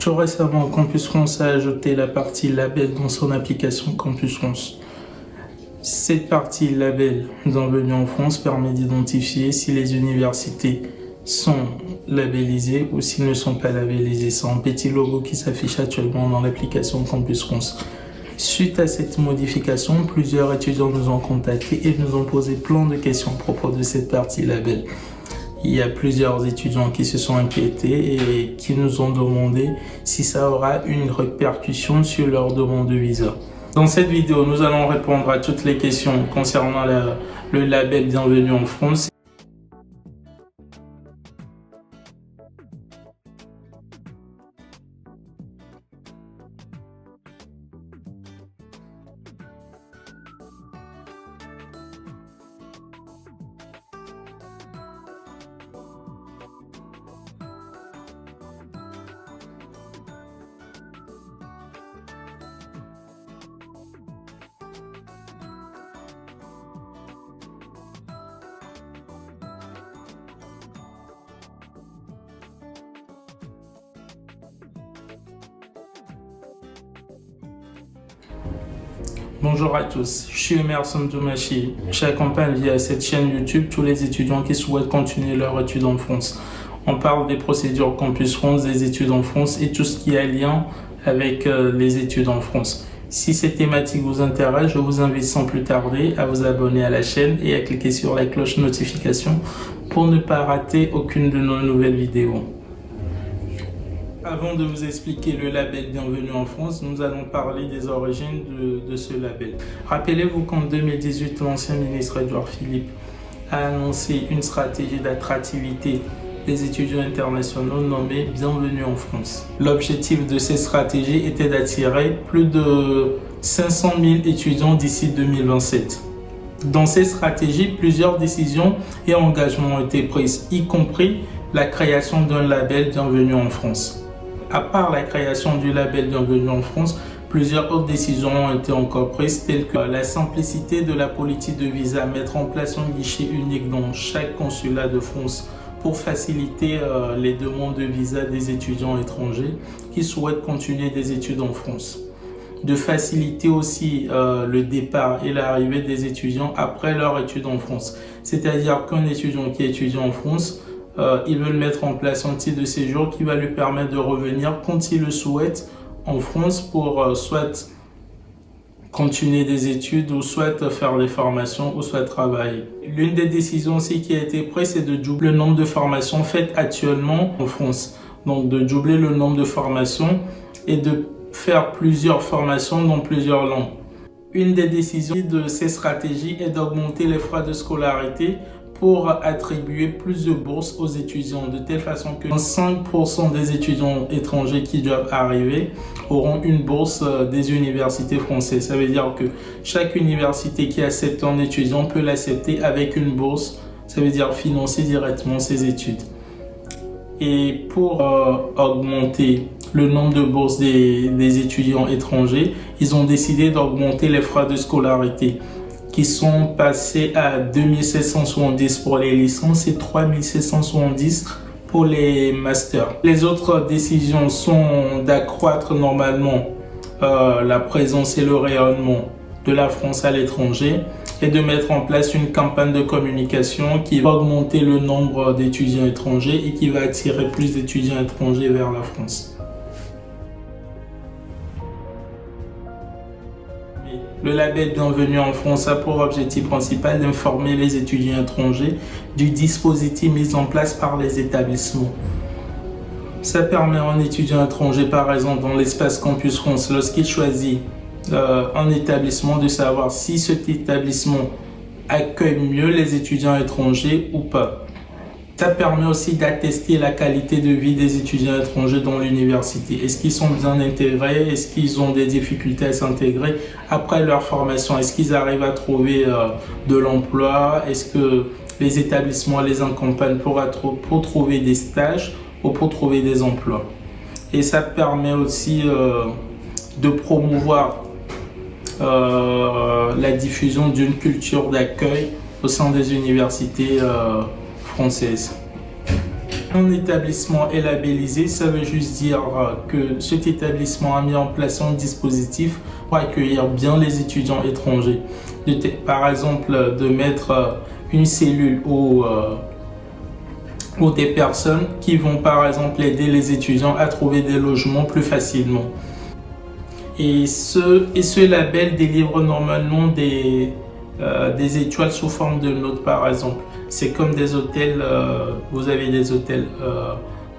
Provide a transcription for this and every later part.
Tout récemment, Campus France a ajouté la partie label dans son application Campus France. Cette partie label Bienvenue en France permet d'identifier si les universités sont labellisées ou s'ils ne sont pas labellisés. C'est un petit logo qui s'affiche actuellement dans l'application Campus France. Suite à cette modification, plusieurs étudiants nous ont contactés et nous ont posé plein de questions à propos de cette partie label. Il y a plusieurs étudiants qui se sont inquiétés et qui nous ont demandé si ça aura une répercussion sur leur demande de visa. Dans cette vidéo, nous allons répondre à toutes les questions concernant le label Bienvenue en France. Bonjour à tous, je suis Emerson Toumachi. J'accompagne via cette chaîne YouTube tous les étudiants qui souhaitent continuer leur études en France. On parle des procédures Campus France, des études en France et tout ce qui a lien avec les études en France. Si cette thématique vous intéresse, je vous invite sans plus tarder à vous abonner à la chaîne et à cliquer sur la cloche notification pour ne pas rater aucune de nos nouvelles vidéos. Avant de vous expliquer le label Bienvenue en France, nous allons parler des origines de ce label. Rappelez-vous qu'en 2018, l'ancien ministre Édouard Philippe a annoncé une stratégie d'attractivité des étudiants internationaux nommée Bienvenue en France. L'objectif de cette stratégie était d'attirer plus de 500 000 étudiants d'ici 2027. Dans cette stratégie, plusieurs décisions et engagements ont été prises, y compris la création d'un label Bienvenue en France. À part la création du label Bienvenue en France, plusieurs autres décisions ont été encore prises, telles que la simplicité de la politique de visa, mettre en place un guichet unique dans chaque consulat de France pour faciliter les demandes de visa des étudiants étrangers qui souhaitent continuer des études en France. De faciliter aussi le départ et l'arrivée des étudiants après leur étude en France. C'est-à-dire qu'un étudiant qui étudie en France, ils veulent mettre en place un titre de séjour qui va lui permettre de revenir quand il le souhaite en France pour soit continuer des études ou soit faire des formations ou soit travailler. L'une des décisions aussi qui a été prise, c'est de doubler le nombre de formations faites actuellement en France. Donc de doubler le nombre de formations et de faire plusieurs formations dans plusieurs langues. Une des décisions de ces stratégies est d'augmenter les frais de scolarité pour attribuer plus de bourses aux étudiants, de telle façon que 5% des étudiants étrangers qui doivent arriver auront une bourse des universités françaises. Ça veut dire que chaque université qui accepte un étudiant peut l'accepter avec une bourse, ça veut dire financer directement ses études. Et pour augmenter le nombre de bourses des étudiants étrangers, ils ont décidé d'augmenter les frais de scolarité, qui sont passés à 2770 pour les licences et 3770 pour les masters. Les autres décisions sont d'accroître normalement la présence et le rayonnement de la France à l'étranger et de mettre en place une campagne de communication qui va augmenter le nombre d'étudiants étrangers et qui va attirer plus d'étudiants étrangers vers la France. Le label Bienvenue en France a pour objectif principal d'informer les étudiants étrangers du dispositif mis en place par les établissements. Ça permet à un étudiant étranger, par exemple dans l'espace Campus France, lorsqu'il choisit un établissement, de savoir si cet établissement accueille mieux les étudiants étrangers ou pas. Ça permet aussi d'attester la qualité de vie des étudiants étrangers dans l'université. Est-ce qu'ils sont bien intégrés? Est-ce qu'ils ont des difficultés à s'intégrer après leur formation? Est-ce qu'ils arrivent à trouver de l'emploi? Est-ce que les établissements les accompagnent pour trouver des stages ou pour trouver des emplois? Et ça permet aussi de promouvoir la diffusion d'une culture d'accueil au sein des universités françaises. Un établissement est labellisé, ça veut juste dire que cet établissement a mis en place un dispositif pour accueillir bien les étudiants étrangers. Par exemple, de mettre une cellule ou des personnes qui vont par exemple aider les étudiants à trouver des logements plus facilement. Et ce label délivre normalement des étoiles sous forme de notes par exemple. C'est comme des hôtels, vous avez des hôtels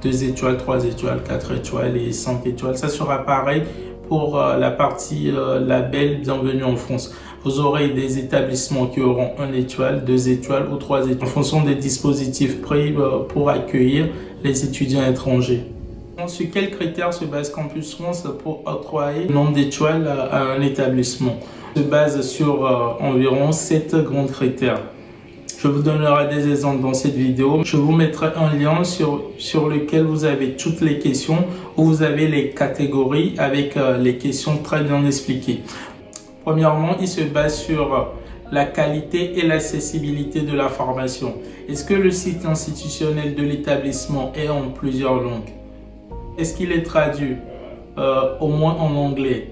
2 étoiles, 3 étoiles, 4 étoiles et 5 étoiles. Ça sera pareil pour la partie label Bienvenue en France. Vous aurez des établissements qui auront 1 étoile, 2 étoiles ou 3 étoiles en fonction des dispositifs pris pour accueillir les étudiants étrangers. Sur quels critères se base Campus France pour octroyer le nombre d'étoiles à un établissement? Se base sur environ 7 grands critères. Je vous donnerai des exemples dans cette vidéo. Je vous mettrai un lien sur lequel vous avez toutes les questions, où vous avez les catégories avec les questions très bien expliquées. Premièrement, il se base sur la qualité et l'accessibilité de la formation. Est-ce que le site institutionnel de l'établissement est en plusieurs langues? Est-ce qu'il est traduit au moins en anglais?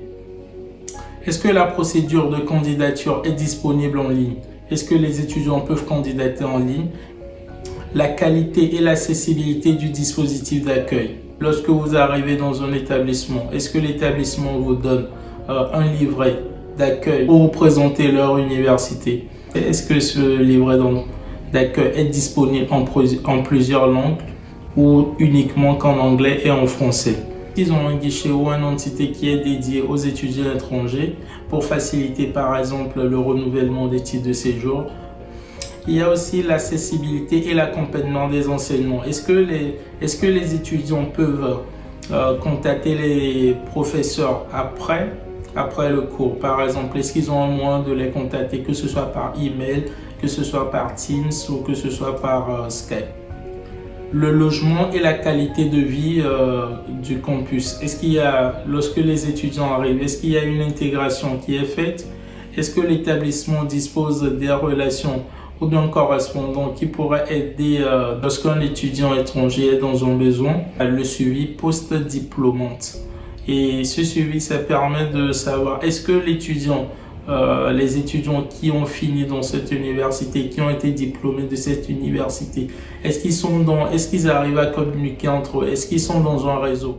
Est-ce que la procédure de candidature est disponible en ligne? Est-ce que les étudiants peuvent candidater en ligne? La qualité et l'accessibilité du dispositif d'accueil. Lorsque vous arrivez dans un établissement, est-ce que l'établissement vous donne un livret d'accueil pour vous présenter leur université? Est-ce que ce livret d'accueil est disponible en plusieurs langues ou uniquement qu'en anglais et en français? Ils ont un guichet ou une entité qui est dédiée aux étudiants étrangers pour faciliter par exemple le renouvellement des titres de séjour. Il y a aussi l'accessibilité et l'accompagnement des enseignements. Est-ce que les étudiants peuvent contacter les professeurs après le cours? Par exemple, est-ce qu'ils ont un moyen de les contacter, que ce soit par email, que ce soit par Teams ou que ce soit par Skype? Le logement et la qualité de vie du campus. Est-ce qu'il y a, lorsque les étudiants arrivent, est-ce qu'il y a une intégration qui est faite? Est-ce que l'établissement dispose des relations ou d'un correspondant qui pourrait aider lorsqu'un étudiant étranger est dans un besoin, le suivi post-diplômante? Et ce suivi, ça permet de savoir est-ce que les étudiants qui ont fini dans cette université, qui ont été diplômés de cette université, est-ce qu'ils arrivent à communiquer entre eux? Est-ce qu'ils sont dans un réseau?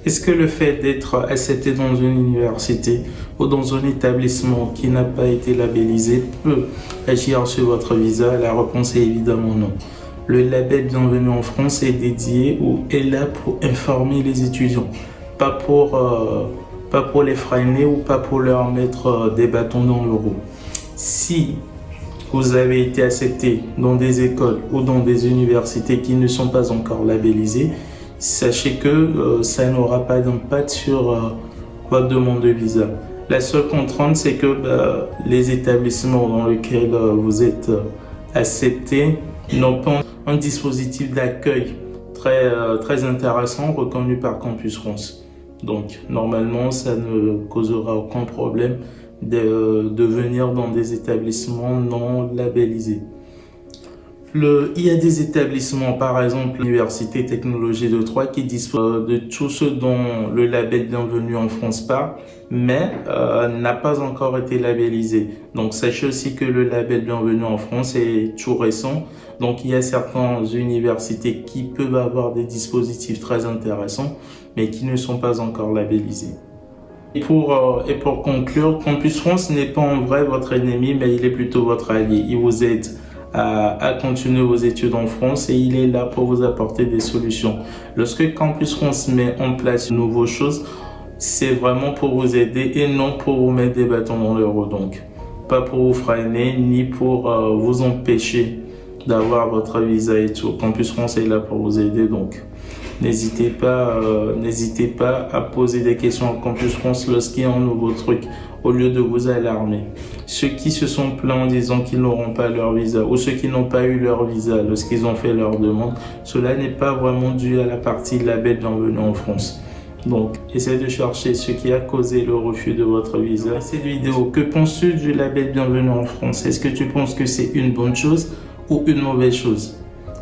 Est-ce que le fait d'être accepté dans une université ou dans un établissement qui n'a pas été labellisé peut agir sur votre visa? La réponse est évidemment non. Le label Bienvenue en France est dédié ou est là pour informer les étudiants, pas pour les freiner ou pas pour leur mettre des bâtons dans le roues. Si vous avez été accepté dans des écoles ou dans des universités qui ne sont pas encore labellisées, sachez que ça n'aura pas d'impact sur votre demande de visa. La seule contrainte, c'est que les établissements dans lesquels vous êtes accepté n'ont pas un dispositif d'accueil très intéressant reconnu par Campus France. Donc, normalement, ça ne causera aucun problème de venir dans des établissements non labellisés. Il y a des établissements, par exemple l'Université Technologie de Troyes, qui disposent de tout ce dont le label Bienvenue en France parle, mais n'a pas encore été labellisé. Donc sachez aussi que le label Bienvenue en France est tout récent. Donc il y a certaines universités qui peuvent avoir des dispositifs très intéressants, mais qui ne sont pas encore labellisés. Et pour conclure, Campus France n'est pas en vrai votre ennemi, mais il est plutôt votre allié. Il vous aide à continuer vos études en France et il est là pour vous apporter des solutions. Lorsque Campus France met en place de nouvelles choses, c'est vraiment pour vous aider et non pour vous mettre des bâtons dans les roues. Donc, pas pour vous freiner ni pour vous empêcher d'avoir votre visa et tout. Campus France est là pour vous aider, donc n'hésitez pas à poser des questions à Campus France lorsqu'il y a un nouveau truc, au lieu de vous alarmer. Ceux qui se sont plaints en disant qu'ils n'auront pas leur visa ou ceux qui n'ont pas eu leur visa lorsqu'ils ont fait leur demande, cela n'est pas vraiment dû à la partie label Bienvenue en France. Donc, essayez de chercher ce qui a causé le refus de votre visa. Cette vidéo, que penses-tu du label Bienvenue en France? Est-ce que tu penses que c'est une bonne chose ou une mauvaise chose?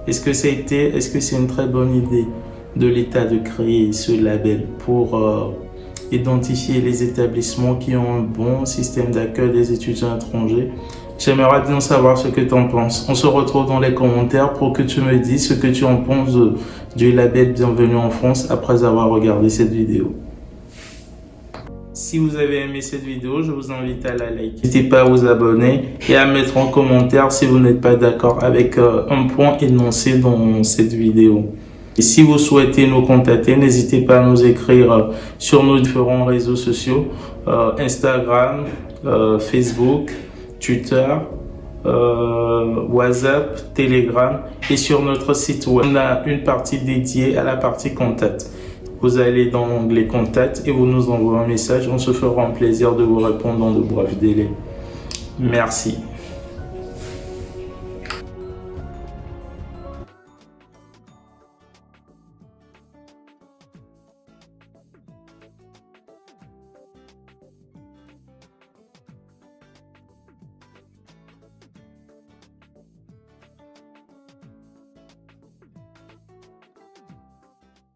Est-ce que c'est une très bonne idée de l'État de créer ce label pour identifier les établissements qui ont un bon système d'accueil des étudiants étrangers? J'aimerais bien savoir ce que tu en penses. On se retrouve dans les commentaires pour que tu me dises ce que tu en penses du label Bienvenue en France après avoir regardé cette vidéo. Si vous avez aimé cette vidéo, je vous invite à la liker. N'hésitez pas à vous abonner et à mettre en commentaire si vous n'êtes pas d'accord avec un point énoncé dans cette vidéo. Et si vous souhaitez nous contacter, n'hésitez pas à nous écrire sur nos différents réseaux sociaux, Instagram, Facebook, Twitter, WhatsApp, Telegram et sur notre site web. On a une partie dédiée à la partie contact. Vous allez dans l'onglet contact et vous nous envoyez un message. On se fera un plaisir de vous répondre dans de brefs délais. Merci.